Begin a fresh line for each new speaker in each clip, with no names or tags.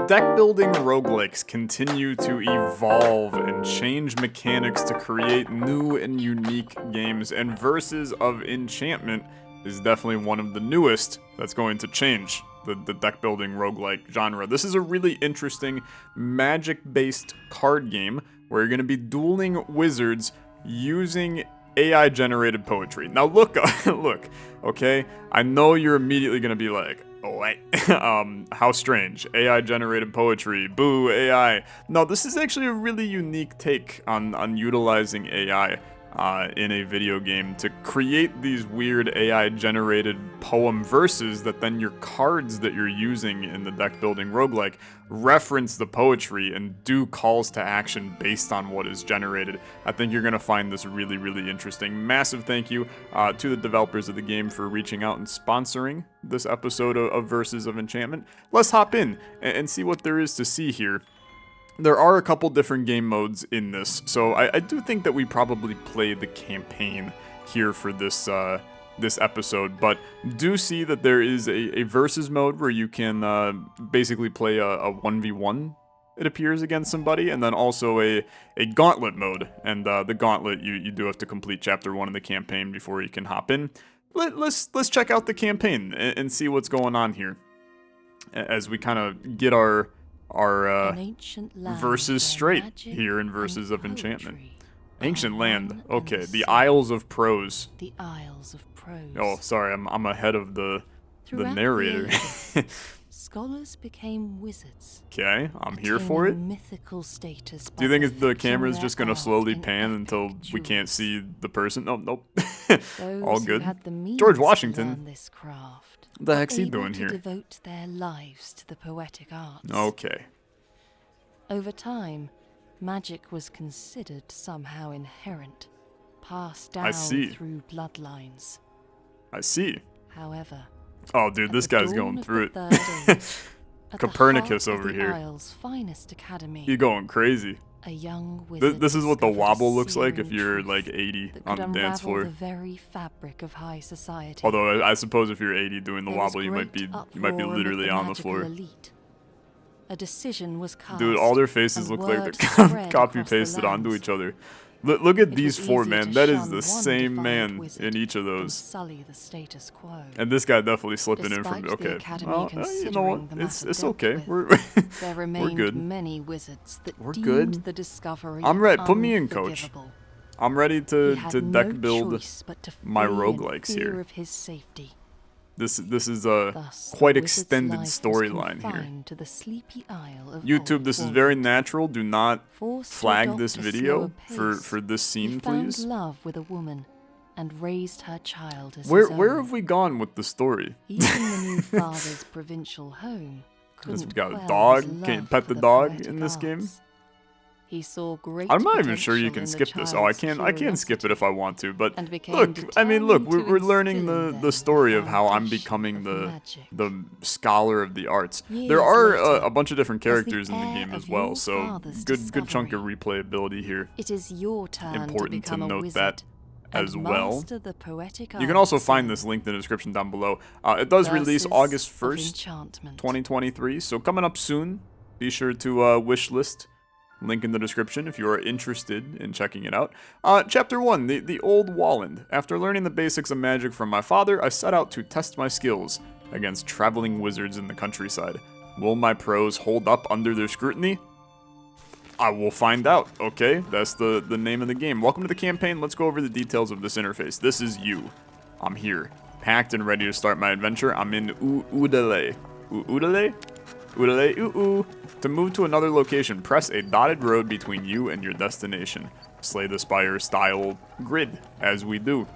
Deck building roguelikes continue to evolve and change mechanics to create new and unique games, and Verses of Enchantment is definitely one of the newest that's going to change the deck building roguelike genre. This is a really interesting magic-based card game where you're going to be dueling wizards using AI-generated poetry. Now look, look, okay? I know you're immediately going to be like, oh wait, how strange. AI-generated poetry, boo, AI. No, this is actually a really unique take on utilizing AI in a video game to create these weird AI-generated poem verses that then your cards that you're using in the deck building roguelike reference the poetry and do calls to action based on what is generated. I think you're going to find this really, really interesting. Massive thank you to the developers of the game for reaching out and sponsoring this episode of Verses of Enchantment. Let's hop in and see what there is to see here. There are a couple different game modes in this, so I do think that we probably play the campaign here for this this episode, but do see that there is a versus mode where you can basically play a 1v1, it appears, against somebody, and then also a gauntlet mode, and the gauntlet, you do have to complete chapter 1 of the campaign before you can hop in. Let's check out the campaign and see what's going on here, as we kind of get our verses straight here in Verses of Enchantment. Ancient land. Okay, the Isles of Prose.
The Isles of Prose.
Oh, sorry, I'm ahead of the narrator.
Scholars became wizards.
Okay, I'm here for it.
Mythical status.
Do you think the camera's just gonna slowly pan until we can't see the person? No, nope. All good. George Washington.
This craft,
what the heck's he doing here?
Devote their lives to the poetic arts.
Okay.
Over time, magic was considered somehow inherent, passed down through bloodlines.
I see.
However,
oh, dude, this guy's going through it. Copernicus over here.
Finest academy,
You're going crazy.
A young wizard
this is what the wobble looks like if you're like 80 on the dance floor.
The very fabric of high society.
Although I suppose if you're 80 doing the wobble, you might be literally on the floor.
Elite. A decision was cast.
Dude, all their faces look like they're copy pasted onto each other. Look at these four, man. That is the same man in each of those.
Sully the status quo.
And this guy definitely slipping in from. Okay, well, you know what? It's okay. We're good.
Many wizards that
we're good.
The discovery
I'm ready. Put me in, coach. I'm ready to deck build my roguelikes here.
Of his safety.
This is a quite extended storyline here.
To the sleepy isle of
YouTube, this is very natural. Do not flag this video for this scene, please.
He found love with a woman and raised her child as
where have we gone with the story?
Even the new father's provincial home couldn't
we got a dog. Can you pet the dog in this game?
He saw great
I'm not even sure you can skip this. Oh, I can skip it if I want to, but look, I mean, look, we're learning the story of how I'm becoming the scholar of the arts. There are a bunch of different characters in the game as well, so good chunk of replayability here.
It is your turn.
Important to note that as well. You can also find this link in the description down below. It does release August 1st, 2023, so coming up soon. Be sure to wishlist. Link in the description if you are interested in checking it out. Chapter 1, the Old Walland. After learning the basics of magic from my father, I set out to test my skills against traveling wizards in the countryside. Will my prose hold up under their scrutiny? I will find out, okay? That's the name of the game. Welcome to the campaign. Let's go over the details of this interface. This is you. I'm here, packed and ready to start my adventure. I'm in Udale. Udale? Udale, ooh. To move to another location, press a dotted road between you and your destination. Slay the Spire style grid, as we do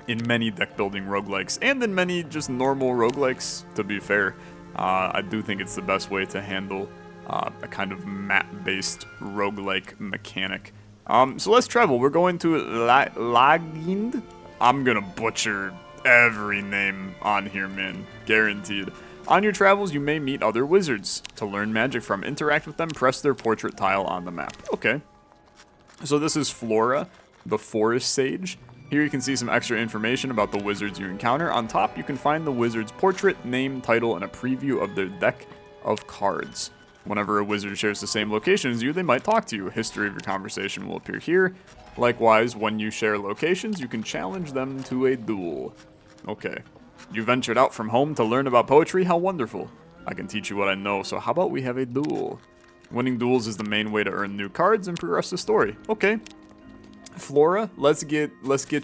in many deck building roguelikes, and in many just normal roguelikes, to be fair. I do think it's the best way to handle a kind of map-based roguelike mechanic. So let's travel. We're going to Lagind. I'm gonna butcher every name on here, man. Guaranteed. On your travels, you may meet other wizards. To learn magic from, interact with them, press their portrait tile on the map. Okay. So this is Flora, the Forest Sage. Here you can see some extra information about the wizards you encounter. On top, you can find the wizard's portrait, name, title, and a preview of their deck of cards. Whenever a wizard shares the same location as you, they might talk to you. History of your conversation will appear here. Likewise, when you share locations, you can challenge them to a duel. Okay. You ventured out from home to learn about poetry? How wonderful. I can teach you what I know, so how about we have a duel? Winning duels is the main way to earn new cards and progress the story. Okay. Flora, let's get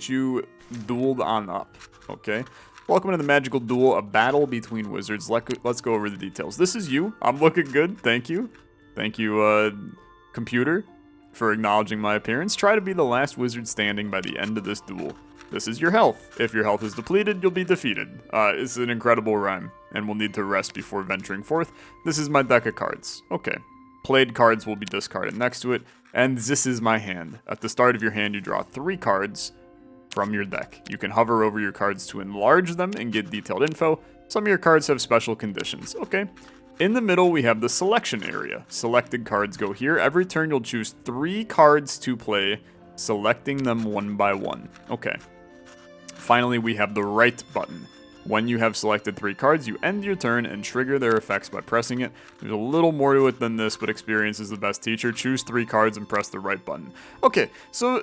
you dueled on up. Okay. Welcome to the magical duel, a battle between wizards. Let's go over the details. This is you. I'm looking good. Thank you. Thank you, computer, for acknowledging my appearance. Try to be the last wizard standing by the end of this duel. This is your health. If your health is depleted, you'll be defeated. It's an incredible rhyme, and we'll need to rest before venturing forth. This is my deck of cards. Okay. Played cards will be discarded next to it, and this is my hand. At the start of your hand, you draw 3 cards from your deck. You can hover over your cards to enlarge them and get detailed info. Some of your cards have special conditions. Okay. In the middle, we have the selection area. Selected cards go here. Every turn, you'll choose 3 cards to play, selecting them one by one. Okay. Finally, we have the right button. When you have selected 3 cards, you end your turn and trigger their effects by pressing it. There's a little more to it than this, but experience is the best teacher. Choose 3 cards and press the right button. Okay, so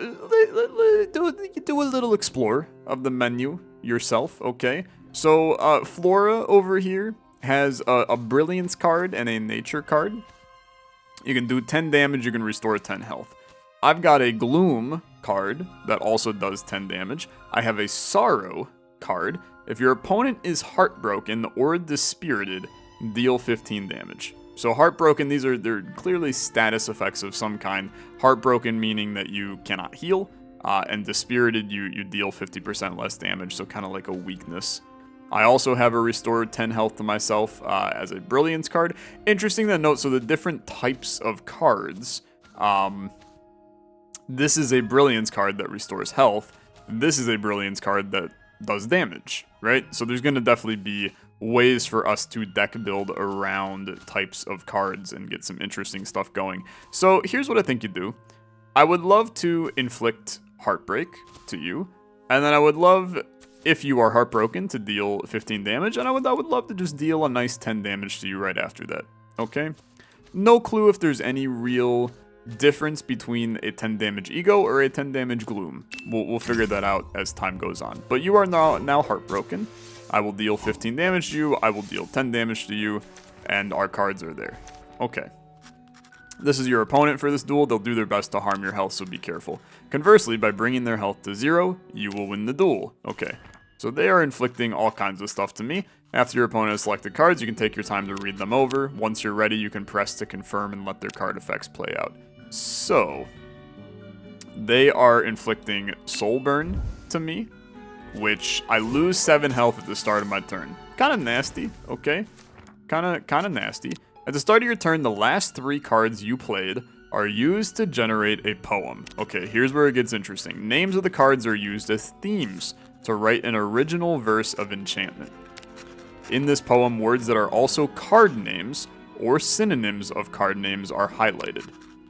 do a little explore of the menu yourself, okay? So Flora over here has a Brilliance card and a Nature card. You can do 10 damage, you can restore 10 health. I've got a Gloom card that also does 10 damage. I have a Sorrow card. If your opponent is heartbroken or dispirited, deal 15 damage. So heartbroken, they're clearly status effects of some kind. Heartbroken meaning that you cannot heal, and dispirited, you deal 50% less damage, so kind of like a weakness. I also have a restored 10 health to myself as a Brilliance card. Interesting to note, so the different types of cards, this is a Brilliance card that restores health. This is a Brilliance card that does damage, right? So there's going to definitely be ways for us to deck build around types of cards and get some interesting stuff going. So here's what I think you do. I would love to inflict heartbreak to you, and then I would love, if you are heartbroken, to deal 15 damage, and I would love to just deal a nice 10 damage to you right after that, okay? No clue if there's any real difference between a 10 damage ego or a 10 damage gloom. We'll figure that out as time goes on. But you are now heartbroken. I will deal 15 damage to you, I will deal 10 damage to you, and our cards are there. Okay. This is your opponent for this duel. They'll do their best to harm your health, so be careful. Conversely, by bringing their health to 0, you will win the duel. Okay. So they are inflicting all kinds of stuff to me. After your opponent has selected cards, you can take your time to read them over. Once you're ready, you can press to confirm and let their card effects play out. So, they are inflicting Soul Burn to me, which I lose 7 health at the start of my turn. Kind of nasty, okay? Kind of nasty. At the start of your turn, the last 3 cards you played are used to generate a poem. Okay, here's where it gets interesting. Names of the cards are used as themes to write an original verse of enchantment. In this poem, words that are also card names or synonyms of card names are highlighted.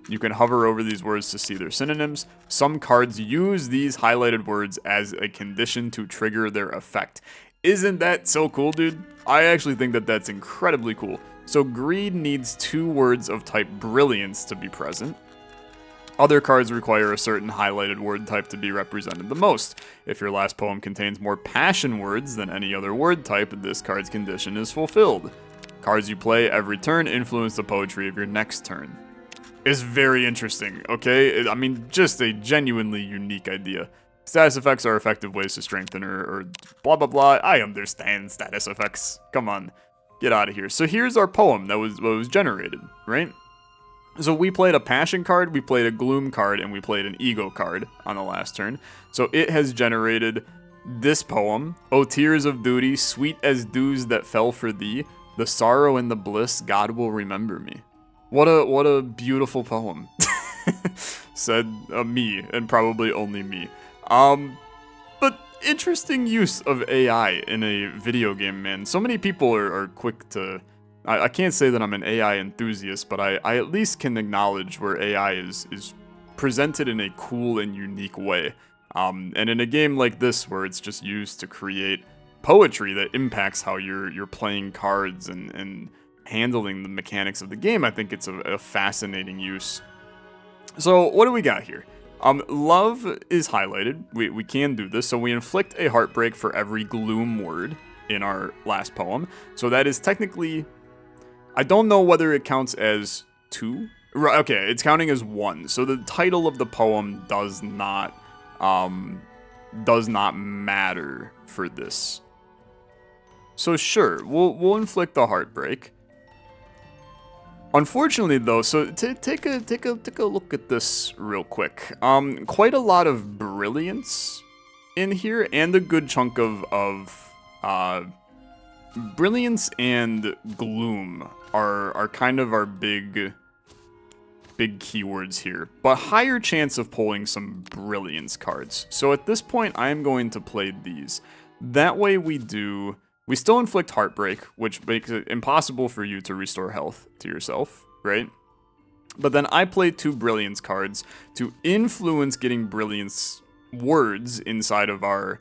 You can hover over these words to see their synonyms. Some cards use these highlighted words as a condition to trigger their effect. Isn't that so cool, dude? I actually think that that's incredibly cool. So greed needs 2 words of type brilliance to be present. Other cards require a certain highlighted word type to be represented the most. If your last poem contains more passion words than any other word type, this card's condition is fulfilled. Cards you play every turn influence the poetry of your next turn. Is very interesting, okay? I mean, just a genuinely unique idea. Status effects are effective ways to strengthen or blah blah blah. I understand status effects. Come on, get out of here. So here's our poem that was generated, right? So we played a passion card, we played a gloom card, and we played an ego card on the last turn. So it has generated this poem. O tears of duty, sweet as dews that fell for thee, the sorrow and the bliss, God will remember me. What a beautiful poem. Said me, and probably only me. But interesting use of AI in a video game, man. So many people are quick to... I can't say that I'm an AI enthusiast, but I at least can acknowledge where AI is presented in a cool and unique way. And in a game like this, where it's just used to create poetry that impacts how you're playing cards and handling the mechanics of the game, I think it's a fascinating use. So what do we got here? Love is highlighted. We can do this. So we inflict a heartbreak for every gloom word in our last poem. So that is technically, I don't know whether it counts as 2. Right, okay, it's counting as 1. So the title of the poem does not matter for this. So sure, we'll inflict the heartbreak. Unfortunately, though, so take a look at this real quick. Quite a lot of brilliance in here, and a good chunk of brilliance and gloom are kind of our big keywords here, but higher chance of pulling some brilliance cards. So at this point, I am going to play these. That way we still inflict heartbreak, which makes it impossible for you to restore health to yourself, right? But then I play 2 brilliance cards to influence getting brilliance words inside of our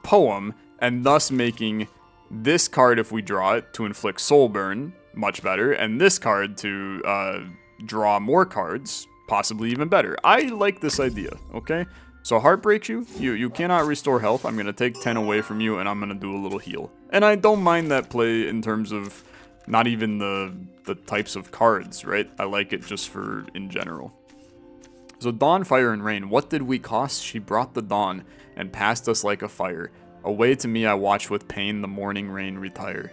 poem, and thus making this card, if we draw it, to inflict soul burn, much better, and this card to draw more cards, possibly even better. I like this idea, okay? So heartbreaks you cannot restore health. I'm going to take 10 away from you, and I'm going to do a little heal. And I don't mind that play in terms of not even the types of cards, right? I like it just for in general. So dawn, fire, and rain. What did we cost? She brought the dawn and passed us like a fire. Away to me I watch with pain the morning rain retire.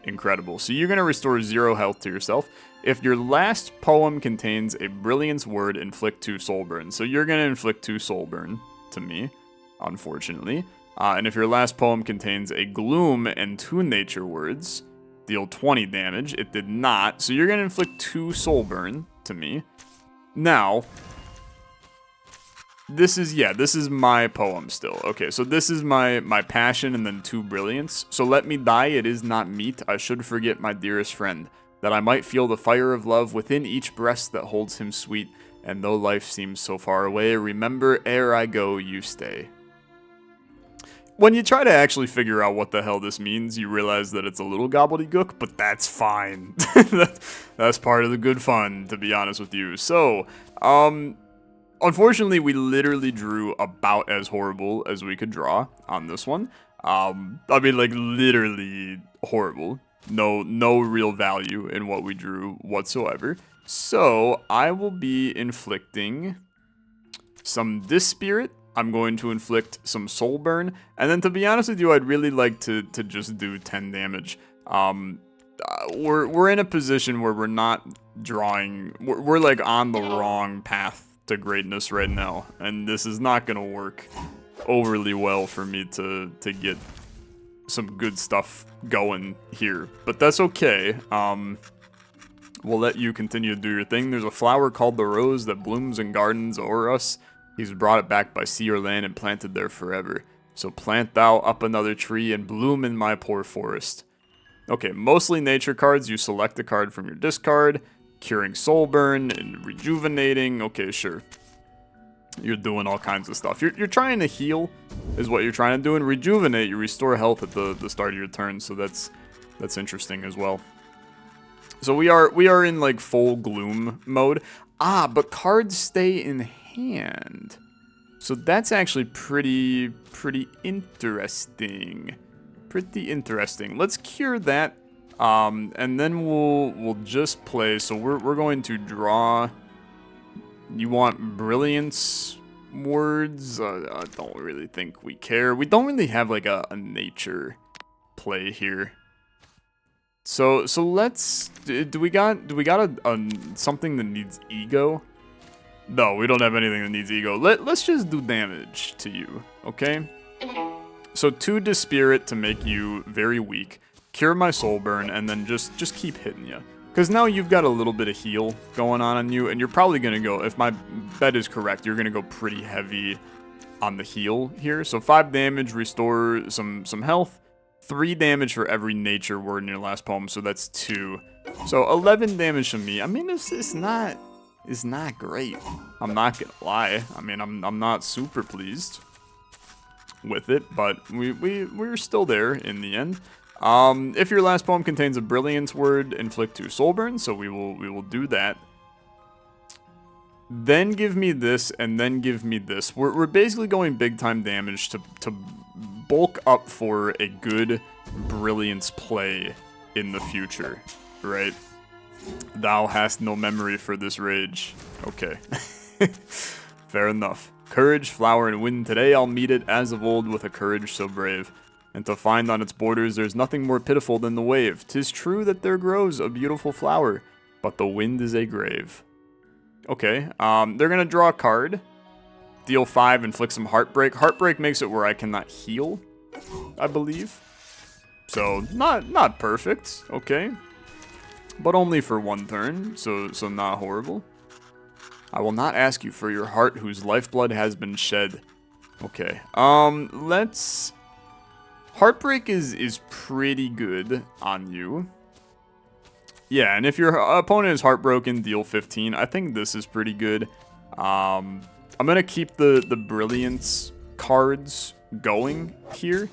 Incredible. So you're going to restore 0 health to yourself. If your last poem contains a brilliance word, inflict 2 soul burn. So you're going to inflict 2 soul burn to me, unfortunately. And if your last poem contains a gloom and 2 nature words, deal 20 damage. It did not. So you're going to inflict 2 soul burn to me. Now, this is my poem still. Okay, so this is my passion and then 2 brilliance. So let me die, it is not meet. I should forget my dearest friend, that I might feel the fire of love within each breast that holds him sweet. And though life seems so far away, remember, ere I go, you stay. When you try to actually figure out what the hell this means, you realize that it's a little gobbledygook, but that's fine. That's part of the good fun, to be honest with you. So, unfortunately, we literally drew about as horrible as we could draw on this one. I mean, like, literally horrible. No real value in what we drew whatsoever. So, I will be inflicting some Dispirit. I'm going to inflict some Soul Burn. And then, to be honest with you, I'd really like to just do 10 damage. We're in a position where we're not drawing... We're like, on the wrong path to greatness right now, and this is not gonna work overly well for me to get some good stuff going here, but that's okay. We'll let you continue to do your thing. There's a flower called the rose that blooms in gardens o'er us. He's brought it back by sea or land and planted there forever. So plant thou up another tree and bloom in my poor forest. Okay, mostly nature cards. You select a card from your discard. Curing soul burn and rejuvenating. Okay, sure. You're doing all kinds of stuff. You're trying to heal, is what you're trying to do, and rejuvenate. You restore health at the start of your turn, so that's interesting as well. So we are in like full gloom mode. But cards stay in hand, so that's actually pretty interesting. Pretty interesting. Let's cure that. And then we'll just play. So we're going to draw. You want brilliance words? I don't really think we care. We don't really have like a nature play here. So let's. Do we got a something that needs ego? No, we don't have anything that needs ego. Let's just do damage to you, okay? So 2 Dispirit to make you very weak. Cure my soul burn, and then just keep hitting you. Because now you've got a little bit of heal going on you, and you're probably going to go, if my bet is correct, you're going to go pretty heavy on the heal here. So 5 damage, restore some health. 3 damage for every nature word in your last poem, so that's 2. So 11 damage from me. I mean, it's not great. I'm not going to lie. I mean, I'm not super pleased with it, but we're still there in the end. If your last poem contains a brilliance word, inflict 2 soul burn, so we will do that. Then give me this, and then give me this. We're basically going big time damage to bulk up for a good brilliance play in the future, right? Thou hast no memory for this rage. Okay. Fair enough. Courage, flower, and wind. Today I'll meet it as of old with a courage so brave. And to find on its borders there's nothing more pitiful than the wave. 'Tis true that there grows a beautiful flower, but the wind is a grave. Okay, they're gonna draw a card. Deal 5, inflict some heartbreak. Heartbreak makes it where I cannot heal, I believe. So, not perfect, okay. But only for 1 turn, so not horrible. I will not ask you for your heart whose lifeblood has been shed. Okay, let's... Heartbreak is pretty good on you. Yeah, and if your opponent is heartbroken, deal 15. I think this is pretty good. I'm going to keep the brilliance cards going here.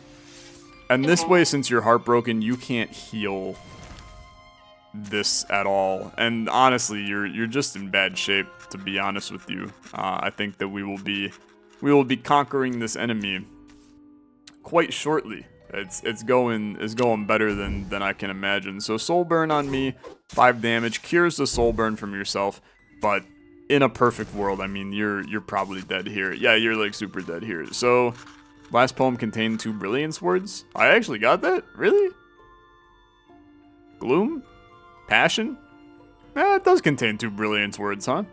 And this way, since you're heartbroken, you can't heal this at all. And honestly, you're just in bad shape, to be honest with you. I think that we will be conquering this enemy quite shortly. It's going better than I can imagine. So soul burn on me, 5 damage, cures the soul burn from yourself, but in a perfect world, I mean, you're probably dead here. Yeah, you're like super dead here. So last poem contained 2 brilliance words. I actually got that? Really? Gloom? Passion? It does contain 2 brilliance words, huh?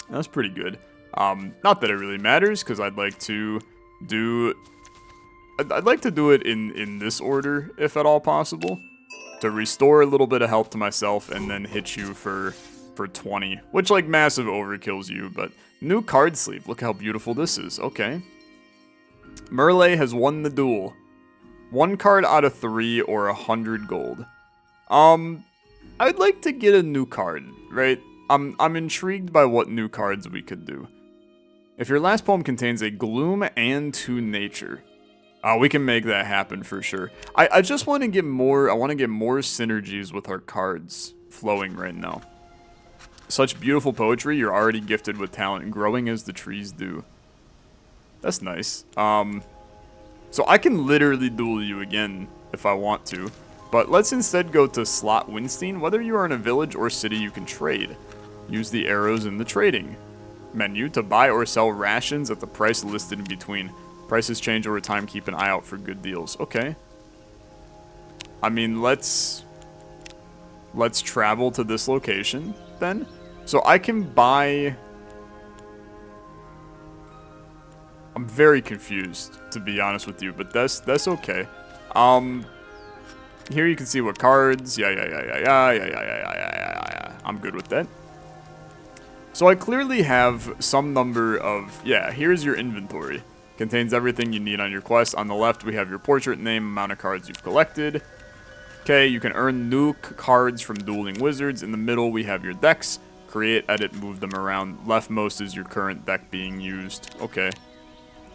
That's pretty good. Not that it really matters, because I'd like to do it in this order, if at all possible. To restore a little bit of health to myself, and then hit you for 20. Which, like, massive overkills you, but... New card sleeve. Look how beautiful this is. Okay. Merle has won the duel. 1 card out of 3 or 100 gold. I'd like to get a new card, right? I'm intrigued by what new cards we could do. If your last poem contains a gloom and 2 nature... we can make that happen for sure. I just want to get more, synergies with our cards flowing right now. Such beautiful poetry, you're already gifted with talent, growing as the trees do. That's nice. So I can literally duel you again if I want to. But let's instead go to Slot Winstein. Whether you are in a village or city, you can trade. Use the arrows in the trading menu to buy or sell rations at the price listed in between. Prices change over time. Keep an eye out for good deals. Okay. I mean, let's travel to this location then. So I can buy... I'm very confused, to be honest with you, but that's okay. Here you can see what cards. Yeah. I'm good with that. So I clearly have some number of... Yeah, here's your inventory. Contains everything you need on your quest. On the left, we have your portrait name, amount of cards you've collected. Okay, you can earn new cards from dueling wizards. In the middle, we have your decks. Create, edit, move them around. Leftmost is your current deck being used. Okay.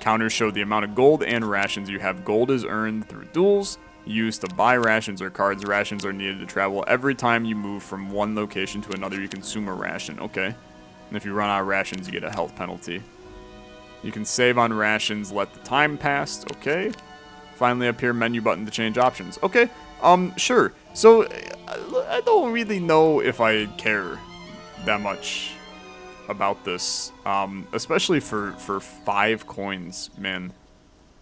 Counters show the amount of gold and rations you have. Gold is earned through duels. Used to buy rations or cards. Rations are needed to travel. Every time you move from one location to another, you consume a ration. Okay. And if you run out of rations, you get a health penalty. You can save on rations, let the time pass. Okay. Finally appear menu button to change options. Okay. Sure. So, I don't really know if I care that much about this. Especially for 5 coins, man.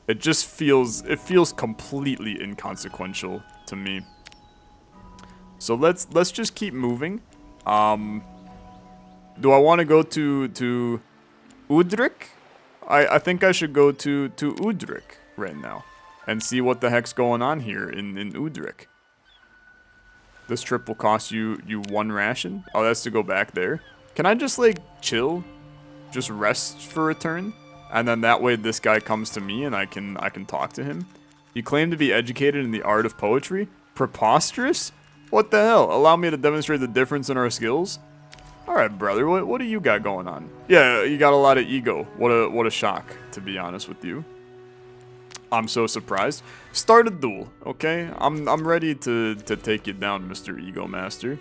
It just feels completely inconsequential to me. So let's just keep moving. Do I want to go to Udrik? I think I should go to Udrik right now and see what the heck's going on here in Udrik. This trip will cost you 1 ration. Oh, that's to go back there. Can I just like chill? Just rest for a turn? And then that way this guy comes to me and I can talk to him. You claim to be educated in the art of poetry? Preposterous? What the hell? Allow me to demonstrate the difference in our skills? Alright, brother, what do you got going on? Yeah, you got a lot of ego. What a shock, to be honest with you. I'm so surprised. Start a duel, okay? I'm ready to take you down, Mr. Ego Master.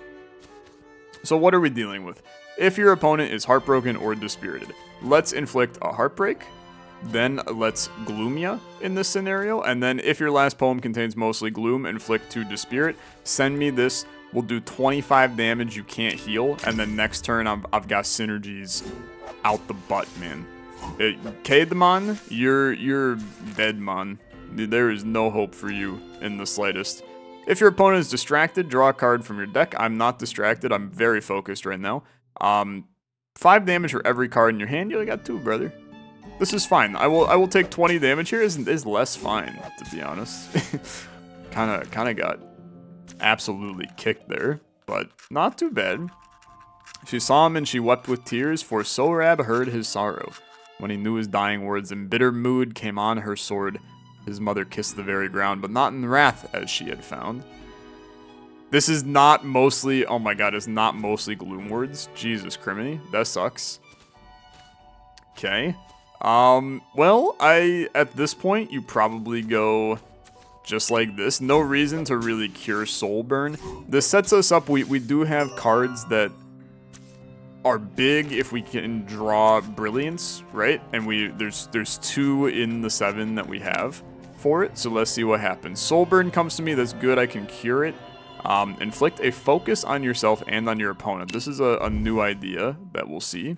So what are we dealing with? If your opponent is heartbroken or dispirited, let's inflict a heartbreak. Then let's gloom ya in this scenario. And then if your last poem contains mostly gloom, inflict 2 dispirit. Send me this. We'll do 25 damage. You can't heal. And then next turn, I've got synergies out the butt, man. K-Demon, you're dead, man. There is no hope for you in the slightest. If your opponent is distracted, draw a card from your deck. I'm not distracted. I'm very focused right now. 5 damage for every card in your hand. You only got 2, brother. This is fine. I will take 20 damage here. Is less fine, to be honest. Kinda got absolutely kicked there, but not too bad. She saw him and she wept with tears, for Sorab heard his sorrow. When he knew his dying words, in bitter mood came on her sword. His mother kissed the very ground, but not in wrath, as she had found. This is not mostly, oh my god, it's not mostly gloom words. Jesus criminy, that sucks. Okay. Well, at this point, you probably go just like this. No reason to really cure Soul Burn. This sets us up, we do have cards that are big if we can draw Brilliance, right? And there's 2 in the 7 that we have for it, so let's see what happens. Soul Burn comes to me, that's good, I can cure it. Inflict a focus on yourself and on your opponent. This is a new idea that we'll see.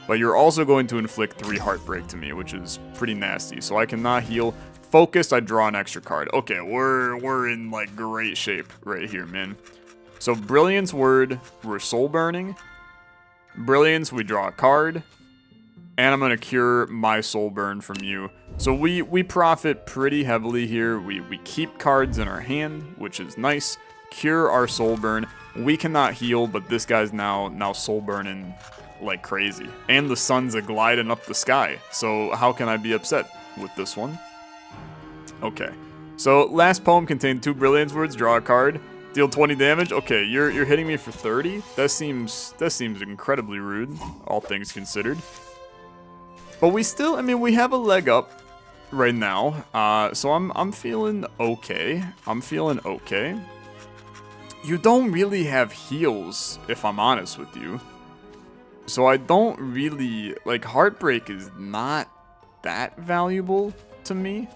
But you're also going to inflict 3 Heartbreak to me, which is pretty nasty. So I cannot heal. Focused, I draw an extra card. Okay, we're in like great shape right here, man. So Brilliance word, we're soul burning. Brilliance, we draw a card. And I'm gonna cure my soul burn from you. So we profit pretty heavily here. We keep cards in our hand, which is nice. Cure our soul burn. We cannot heal, but this guy's now soul burning like crazy. And the sun's a-gliding up the sky. So how can I be upset with this one? Okay. So last poem contained 2 Brilliance words. Draw a card. Deal 20 damage. Okay, you're hitting me for 30. That seems incredibly rude, all things considered. But we still, I mean, we have a leg up right now. So I'm feeling okay. I'm feeling okay. You don't really have heals, if I'm honest with you. So I don't really, like, Heartbreak is not that valuable to me.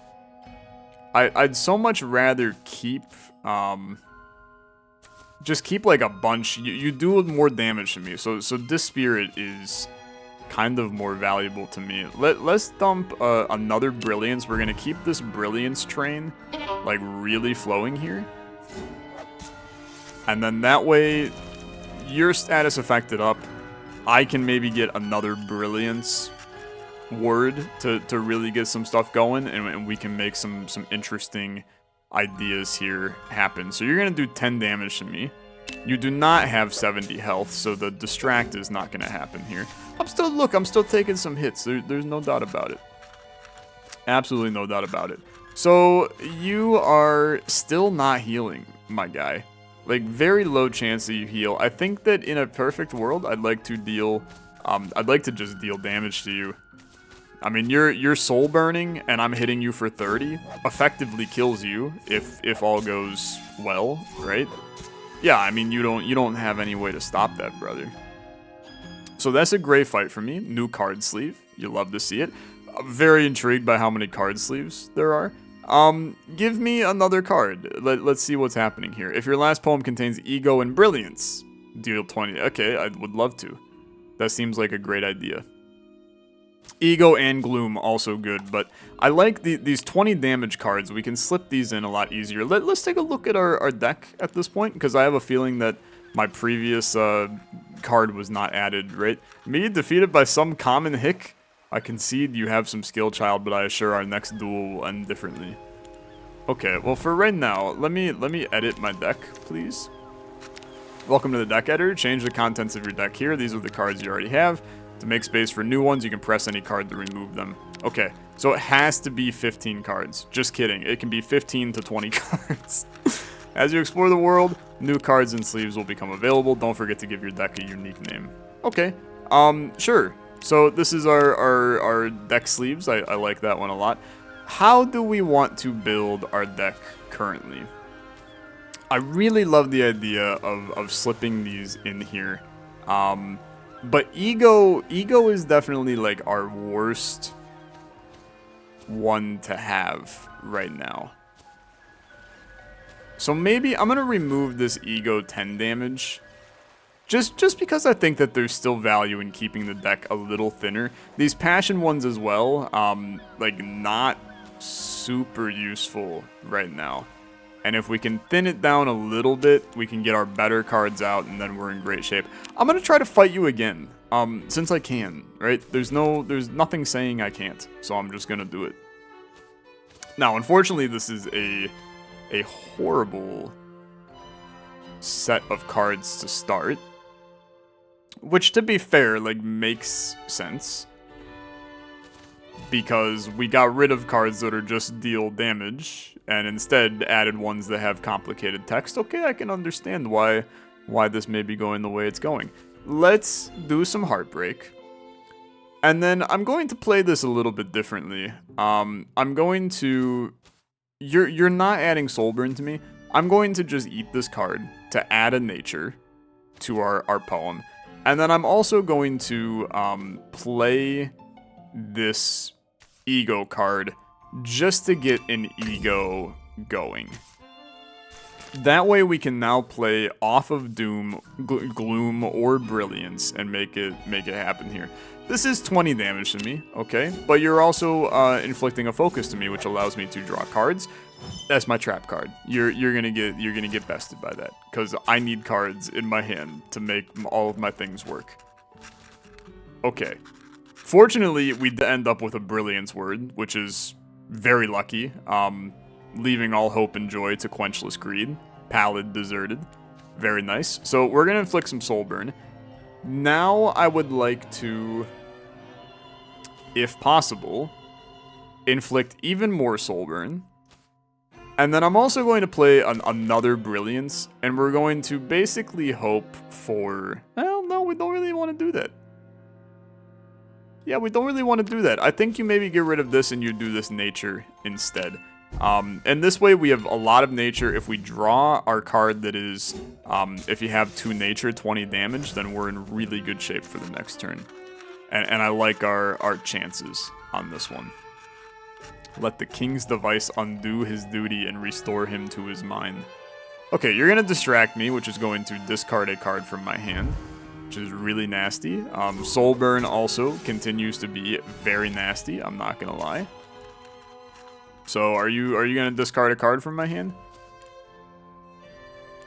I'd so much rather keep, just keep like a bunch. You do more damage to me, so Dispirit is kind of more valuable to me. Let's dump another Brilliance. We're gonna keep this Brilliance train like really flowing here. And then that way, your status affected up. I can maybe get another Brilliance word to really get some stuff going, and we can make some interesting ideas here happen. So you're going to do 10 damage to me. You do not have 70 health, so the distract is not going to happen here. I'm still taking some hits. There's no doubt about it. Absolutely no doubt about it. So you are still not healing, my guy. Like, very low chance that you heal. I think that in a perfect world, I'd like to deal, I'd like to just deal damage to you. I mean, you're soul burning, and I'm hitting you for 30. Effectively kills you if all goes well, right? Yeah, I mean, you don't have any way to stop that, brother. So that's a great fight for me. New card sleeve. You love to see it. I'm very intrigued by how many card sleeves there are. Give me another card. Let's see what's happening here. If your last poem contains Ego and Brilliance, deal 20. Okay, I would love to. That seems like a great idea. Ego and Gloom, also good, but I like these 20 damage cards. We can slip these in a lot easier. Let's take a look at our deck at this point, because I have a feeling that my previous card was not added, right? Me defeated by some common hick. I concede you have some skill, child, but I assure our next duel will end differently. Okay, well, for right now, let me edit my deck, please. Welcome to the deck editor. Change the contents of your deck here. These are the cards you already have. To make space for new ones, you can press any card to remove them. Okay, so it has to be 15 cards. Just kidding. It can be 15 to 20 cards. As you explore the world, new cards and sleeves will become available. Don't forget to give your deck a unique name. Okay, sure. So this is our deck sleeves. I like that one a lot. how do we want to build our deck currently? I really love the idea of slipping these in here. But ego is definitely like our worst one to have right now. So maybe I'm going to remove this ego 10 damage. Just because I think that there's still value in keeping the deck a little thinner. These passion ones as well, like not super useful right now. And if we can thin it down a little bit, we can get our better cards out, and then we're in great shape. I'm gonna try to fight you again, since I can, right? There's nothing saying I can't, so I'm just gonna do it. Now, unfortunately, this is a horrible set of cards to start, which, to be fair, like, makes sense. Because we got rid of cards that are just deal damage, and instead added ones that have complicated text. Okay, I can understand why this may be going the way it's going. Let's do some Heartbreak. And then I'm going to play this a little bit differently. I'm going to... You're not adding Soulburn to me. I'm going to just eat this card to add a nature to our poem. And then I'm also going to play this ego card just to get an ego going. That way we can now play off of Doom, Gloom, or Brilliance and make it happen here. This is 20 damage to me, okay? But you're also inflicting a focus to me, which allows me to draw cards. That's my trap card. You're gonna get bested by that, because I need cards in my hand to make all of my things work. Okay. Fortunately, we end up with a Brilliance word, which is very lucky. Leaving all hope and joy to quenchless greed. Pallid, deserted. Very nice. So we're going to inflict some Soulburn. Now I would like to, if possible, inflict even more Soulburn. And then I'm also going to play another Brilliance, and we're going to basically hope for... Well, no, we don't really want to do that. Yeah, we don't really want to do that. I think you maybe get rid of this and you do this nature instead. And this way we have a lot of nature. If we draw our card that is, if you have 2 nature, 20 damage, then we're in really good shape for the next turn. And I like our chances on this one. Let the king's device undo his duty and restore him to his mind. Okay, you're going to distract me, which is going to discard a card from my hand, which is really nasty. Soulburn also continues to be very nasty, I'm not gonna lie. So are you gonna discard a card from my hand?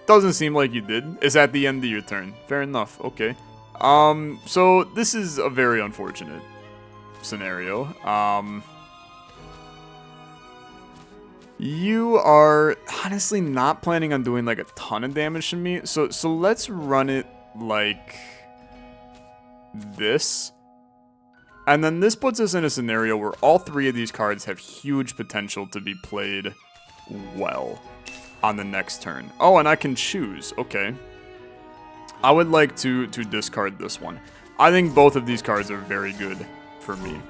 Doesn't seem like you did. It's at the end of your turn. Fair enough, okay. So this is a very unfortunate scenario. You are honestly not planning on doing like a ton of damage to me, so let's run it like this. And then this puts us in a scenario where all 3 of these cards have huge potential to be played well on the next turn. Oh, and I can choose. Okay. I would like to discard this one. I think both of these cards are very good for me.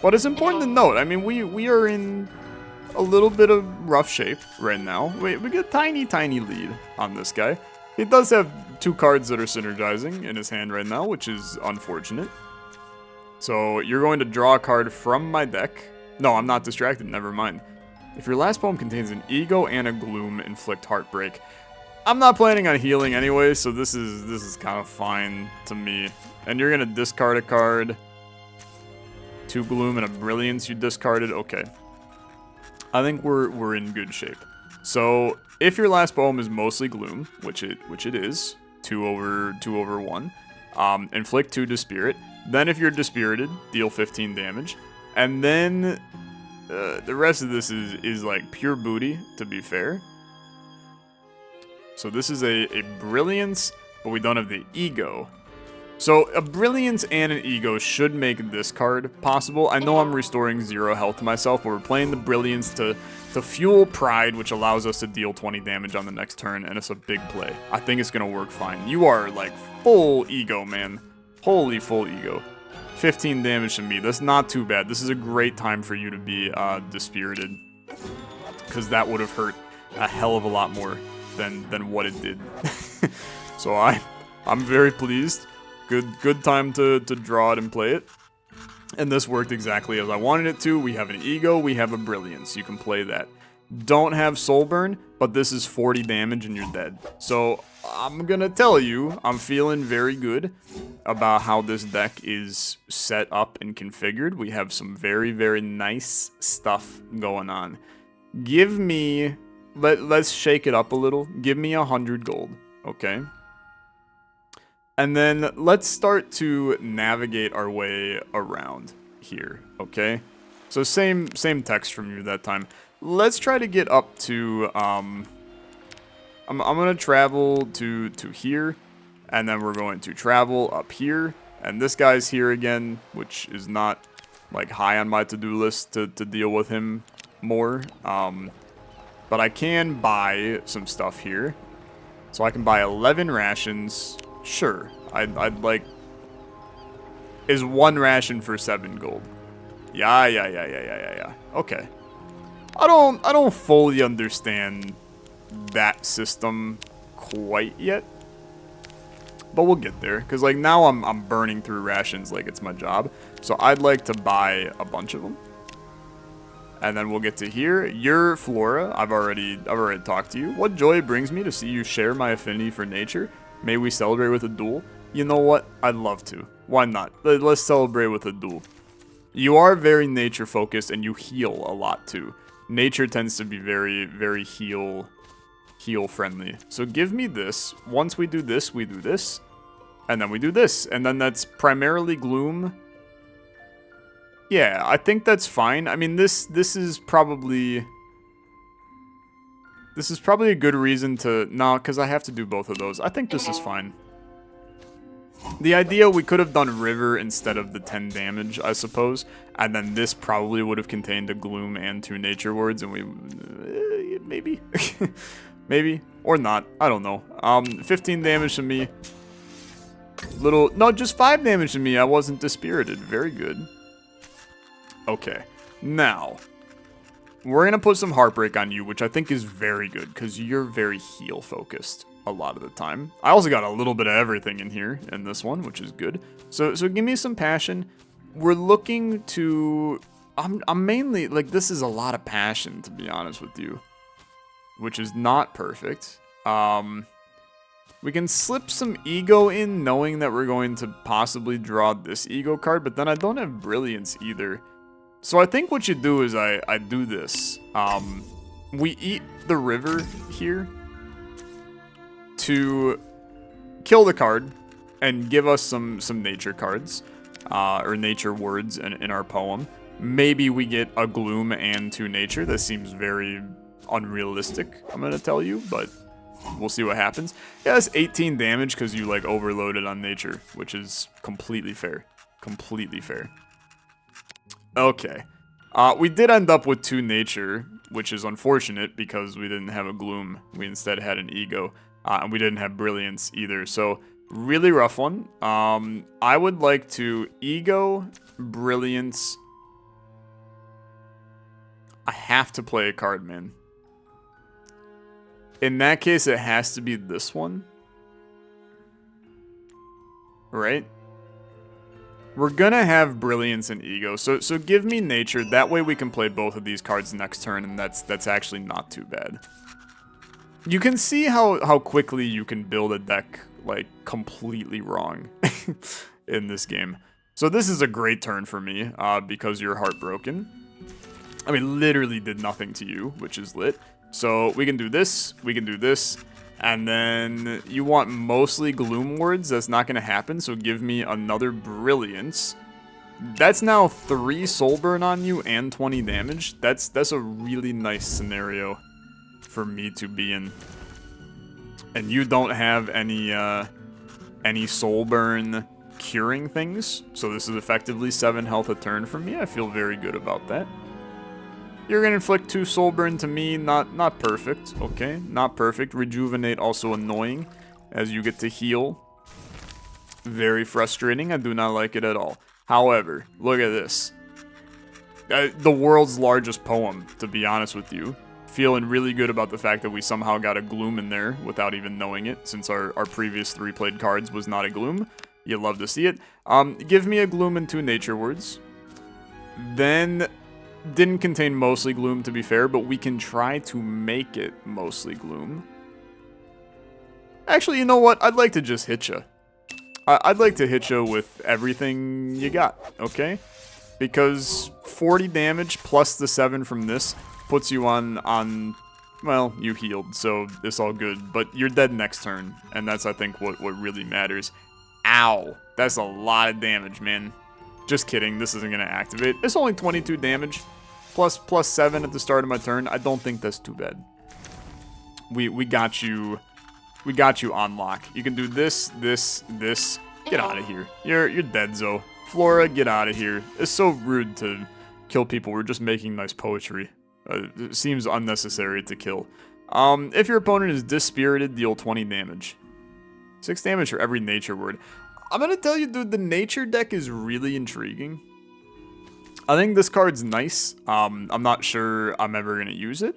But it's important to note, I mean, we are in a little bit of rough shape right now. We get a tiny lead on this guy. He does have 2 cards that are synergizing in his hand right now, which is unfortunate. So you're going to draw a card from my deck. No, I'm not distracted, never mind. If your last poem contains an ego and a gloom, inflict heartbreak. I'm not planning on healing anyway, so this is kind of fine to me. And you're going to discard a card. 2 gloom and a brilliance you discarded. Okay. I think we're in good shape. So if your last poem is mostly gloom, which it is, 2 over 1, inflict 2 to spirit. Then if you're dispirited, deal 15 damage. And then the rest of this is like pure booty, to be fair. So this is a brilliance, but we don't have the ego. So a brilliance and an ego should make this card possible. I know I'm restoring 0 health to myself, but we're playing the brilliance to fuel pride, which allows us to deal 20 damage on the next turn, and it's a big play. I think it's going to work fine. You are like full ego, man. Holy full ego. 15 damage to me. That's not too bad. This is a great time for you to be dispirited, because that would have hurt a hell of a lot more than what it did. So I'm very pleased. Good time to draw it and play it. And this worked exactly as I wanted it to. We have an ego, we have a brilliance. You can play that. Don't have soul burn, but this is 40 damage and you're dead. So I'm gonna tell you, I'm feeling very good about how this deck is set up and configured. We have some very, very nice stuff going on. Give me, let's shake it up a little. Give me 100 gold, okay? And then let's start to navigate our way around here, okay? So same text from you that time. Let's try to get up to, I'm gonna travel to here, and then we're going to travel up here, and this guy's here again, which is not, like, high on my to-do list to deal with him more. But I can buy some stuff here. So I can buy 11 rations. Sure, I'd like... Is 1 ration for 7 gold? Yeah. Okay. I don't fully understand that system quite yet. But we'll get there, because like now I'm burning through rations like it's my job. So I'd like to buy a bunch of them. And then we'll get to here. Your Flora, I've already talked to you. What joy it brings me to see you share my affinity for nature. May we celebrate with a duel? You know what? I'd love to. Why not? Let's celebrate with a duel. You are very nature focused and you heal a lot too. Nature tends to be very, very heal friendly. So give me this. Once we do this, we do this. And then we do this. And then that's primarily gloom. Yeah, I think that's fine. I mean, this is probably a good reason to... No, because I have to do both of those. I think this is fine. The idea, we could have done River instead of the 10 damage, I suppose. And then this probably would have contained a Gloom and 2 Nature Words, and we... maybe? Maybe. Or not. I don't know. 15 damage to me. No, just 5 damage to me. I wasn't dispirited. Very good. Okay. Now, we're going to put some Heartbreak on you, which I think is very good, because you're very heal-focused a lot of the time. I also got a little bit of everything in here in this one, which is good. So give me some passion. We're looking to... I'm mainly... Like, this is a lot of passion, to be honest with you, which is not perfect. We can slip some ego in, knowing that we're going to possibly draw this ego card, but then I don't have brilliance either. So I think what you do is I do this. We eat the river here to kill the card and give us some nature cards, or nature words in our poem. Maybe we get a gloom and 2 nature. That seems very unrealistic, I'm gonna tell you, but we'll see what happens. Yeah, that's 18 damage because you like overloaded on nature, which is completely fair. Completely fair. Okay. We did end up with 2 nature, which is unfortunate because we didn't have a gloom. We instead had an ego, and we didn't have brilliance either. So really rough one. I would like to ego, brilliance. I have to play a card, man. In that case, it has to be this one. Right? We're gonna have brilliance and ego, so give me nature. That way we can play both of these cards next turn, and that's actually not too bad. You can see how quickly you can build a deck, like, completely wrong in this game. So this is a great turn for me, because you're heartbroken. I mean, literally did nothing to you, which is lit. So we can do this, we can do this, and then you want mostly Gloom Words. That's not going to happen, so give me another Brilliance. That's now 3 Soul Burn on you and 20 damage. That's a really nice scenario for me to be in. And you don't have any Soul Burn curing things, so this is effectively 7 health a turn for me. I feel very good about that. You're gonna inflict 2 soul burn to me, not perfect, okay? Not perfect. Rejuvenate, also annoying, as you get to heal. Very frustrating, I do not like it at all. However, look at this. The world's largest poem, to be honest with you. Feeling really good about the fact that we somehow got a gloom in there without even knowing it, since our previous 3 played cards was not a gloom. You love to see it. Give me a gloom and 2 nature words. Then, didn't contain mostly gloom, to be fair, but we can try to make it mostly gloom. Actually, you know what? I'd like to just hit you. I'd like to hit you with everything you got, okay? Because 40 damage plus the 7 from this puts you on, well, you healed, so it's all good. But you're dead next turn, and that's, I think, what really matters. Ow. That's a lot of damage, man. Just kidding, this isn't going to activate. It's only 22 damage, plus 7 at the start of my turn. I don't think that's too bad. We got you. We got you on lock. You can do this. Get out of here. You're dead, Zoe. Flora, get out of here. It's so rude to kill people. We're just making nice poetry. It seems unnecessary to kill. If your opponent is dispirited, deal 20 damage. 6 damage for every nature word. I'm gonna tell you, dude, the nature deck is really intriguing. I think this card's nice. I'm not sure I'm ever gonna use it.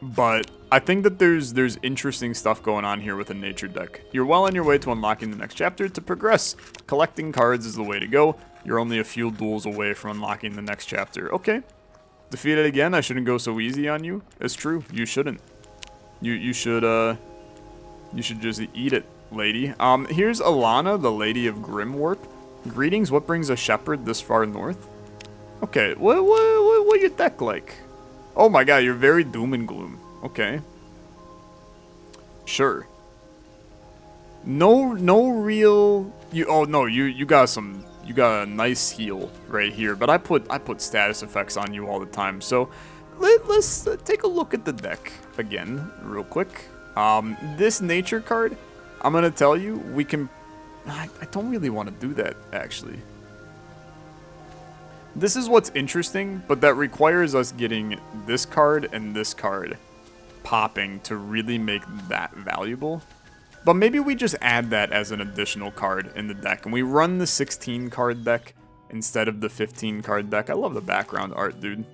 But I think that there's interesting stuff going on here with a nature deck. You're well on your way to unlocking the next chapter. To progress, collecting cards is the way to go. You're only a few duels away from unlocking the next chapter. Okay. Defeated again. I shouldn't go so easy on you. It's true. You shouldn't. You should just eat it, lady. Here's Alana, the Lady of Grimwarp. Greetings. What brings a shepherd this far north? Okay. What your deck like? Oh my god, you're very doom and gloom. Okay. Sure. No real you got a nice heal right here, but I put status effects on you all the time. So let's take a look at the deck again real quick. This nature card, I'm going to tell you, I don't really want to do that actually. This is what's interesting, but that requires us getting this card and this card popping to really make that valuable. But maybe we just add that as an additional card in the deck, and we run the 16 card deck instead of the 15 card deck. I love the background art, dude.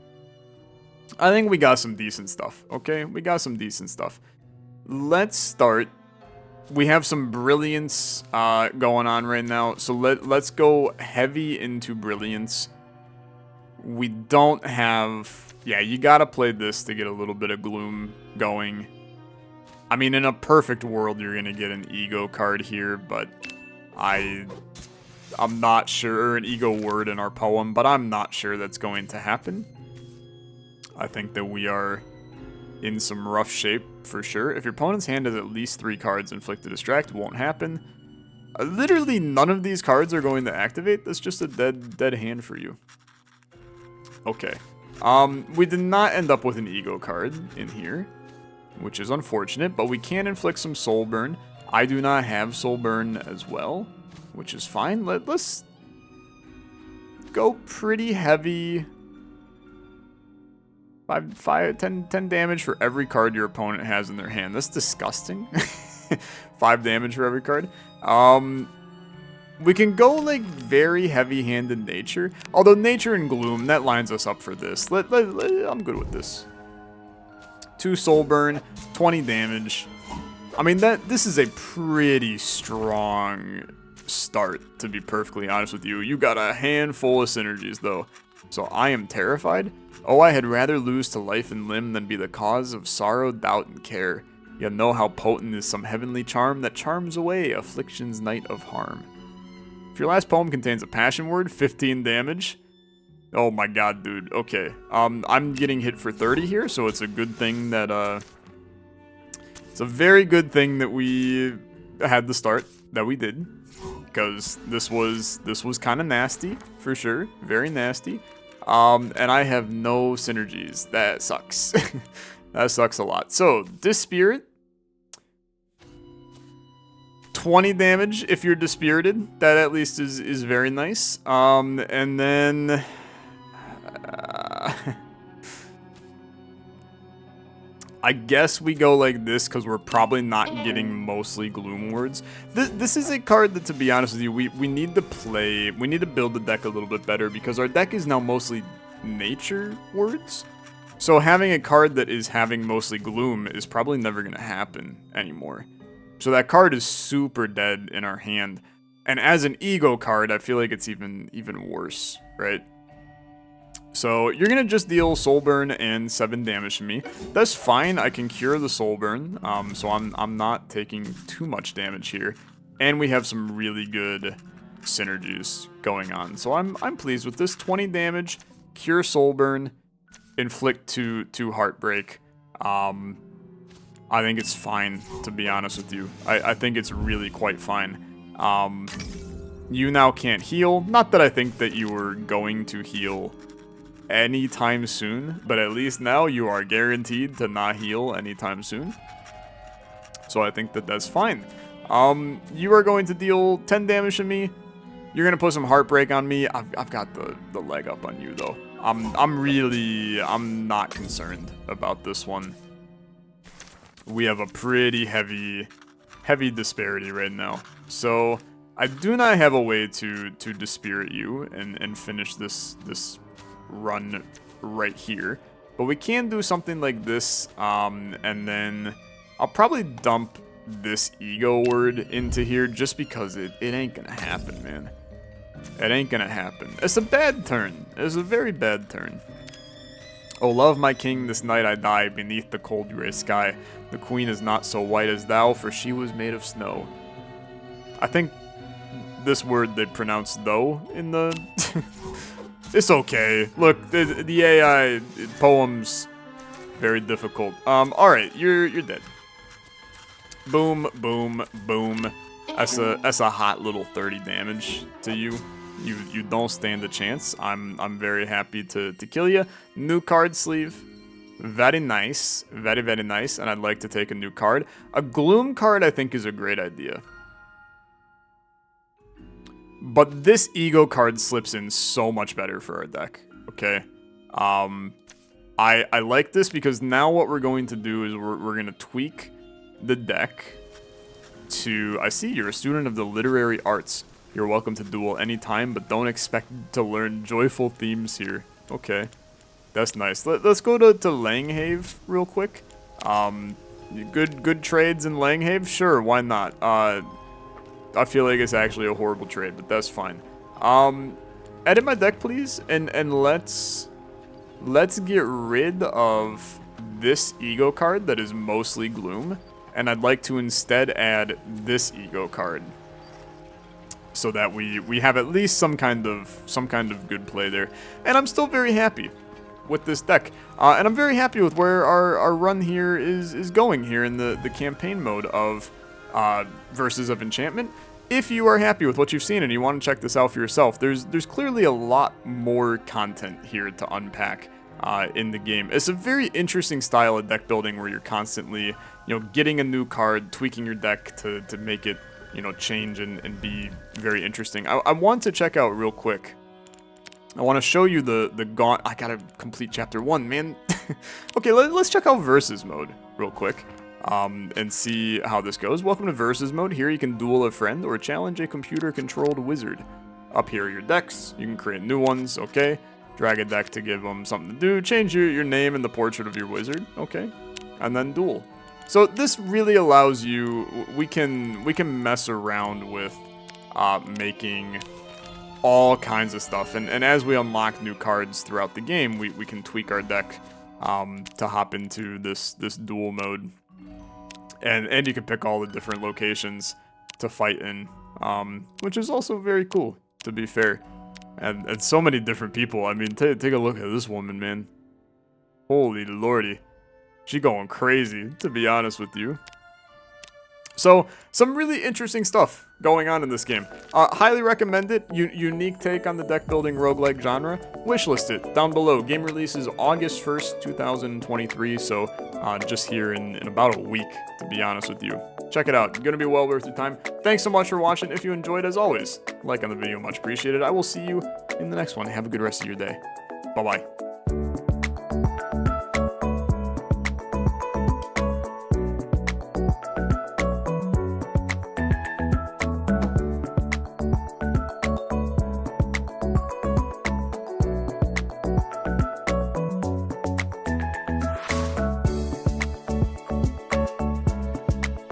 I think we got some decent stuff, okay? We got some decent stuff. Let's start. We have some brilliance going on right now, so let's go heavy into brilliance. We don't have... Yeah, you gotta play this to get a little bit of gloom going. I mean, in a perfect world, you're gonna get an ego card here, but I'm not sure. An ego word in our poem, but I'm not sure that's going to happen. I think that we are in some rough shape, for sure. If your opponent's hand has at least 3 cards, inflict a distract, won't happen. Literally none of these cards are going to activate. That's just a dead hand for you. Okay. We did not end up with an ego card in here, which is unfortunate, but we can inflict some soul burn. I do not have soul burn as well, which is fine. Let's go pretty heavy. 10 damage for every card your opponent has in their hand. That's disgusting. 5 damage for every card. We can go like very heavy-handed nature. Although nature and gloom, that lines us up for this. I'm good with this. 2 soul burn, 20 damage. I mean, this is a pretty strong start, to be perfectly honest with you. You got a handful of synergies, though. So I am terrified. Oh, I had rather lose to life and limb than be the cause of sorrow, doubt, and care. Yet know how potent is some heavenly charm that charms away affliction's night of harm. If your last poem contains a passion word, 15 damage. Oh my god, dude. Okay. I'm getting hit for 30 here, so it's a good thing that, it's a very good thing that we had the start that we did. Because this was kind of nasty, for sure. Very nasty. And I have no synergies. That sucks. That sucks a lot. So, Dispirit. 20 damage if you're dispirited. That at least is very nice. And then... I guess we go like this because we're probably not getting mostly Gloom words. This is a card that, to be honest with you, we need to play. We need to build the deck a little bit better because our deck is now mostly nature words. So having a card that is having mostly Gloom is probably never going to happen anymore. So that card is super dead in our hand. And as an ego card, I feel like it's even worse, right? So you're going to just deal Soul Burn and 7 damage to me. That's fine. I can cure the Soul Burn, so I'm not taking too much damage here. And we have some really good synergies going on. So I'm pleased with this. 20 damage, cure Soul Burn, inflict 2 Heartbreak. I think it's fine, to be honest with you. I think it's really quite fine. You now can't heal. Not that I think that you were going to heal anytime soon, but at least now you are guaranteed to not heal anytime soon. So I think that that's fine. You are going to deal 10 damage to me. You're going to put some Heartbreak on me. I've got the leg up on you, though. I'm not concerned about this one. We have a pretty heavy disparity right now. So I do not have a way to dispirit you and finish this run right here, but we can do something like this, and then I'll probably dump this ego word into here just because it ain't gonna happen, man. It ain't gonna happen. It's a bad turn. It's a very bad turn. Oh, love my king, this night I die beneath the cold gray sky. The queen is not so white as thou, for she was made of snow. I think this word they pronounce though in the It's okay. Look, the AI poem's very difficult. Alright, you're dead. Boom, boom, boom. That's a hot little 30 damage to you. You don't stand a chance. I'm very happy to kill you. New card sleeve. Very nice. Very, very nice. And I'd like to take a new card. A Gloom card I think is a great idea. But this ego card slips in so much better for our deck, okay? I like this because now what we're going to do is we're going to tweak the deck to... I see you're a student of the literary arts. You're welcome to duel anytime, but don't expect to learn joyful themes here. Okay, that's nice. Let's go to Langhave real quick. Good trades in Langhave? Sure, why not? I feel like it's actually a horrible trade, but that's fine. Edit my deck, please, and let's get rid of this ego card that is mostly Gloom, and I'd like to instead add this ego card, so that we have at least some kind of good play there. And I'm still very happy with this deck, and I'm very happy with where our run here is going here in the campaign mode of Verses of Enchantment. If you are happy with what you've seen and you want to check this out for yourself, there's clearly a lot more content here to unpack in the game. It's a very interesting style of deck building where you're constantly, getting a new card, tweaking your deck to make it, change and be very interesting. I want to check out real quick. I want to show you the gaunt. I gotta complete chapter 1, man. Okay, let's check out versus mode real quick. And see how this goes. Welcome to Versus mode. Here you can duel a friend or challenge a computer-controlled wizard. Up here are your decks. You can create new ones, okay? Drag a deck to give them something to do. Change your name and the portrait of your wizard, okay? And then duel. So this really allows you... We can mess around with making all kinds of stuff. And as we unlock new cards throughout the game, we can tweak our deck to hop into this duel mode. And you can pick all the different locations to fight in, which is also very cool, to be fair. And so many different people. I mean, take a look at this woman, man. Holy lordy. She going crazy, to be honest with you. So, some really interesting stuff going on in this game. Highly recommend it. Unique take on the deck building roguelike genre. Wishlist it down below. Game releases August 1st, 2023. So, just here in about a week, to be honest with you. Check it out. It's going to be well worth your time. Thanks so much for watching. If you enjoyed, as always, like on the video, much appreciated. I will see you in the next one. Have a good rest of your day. Bye-bye.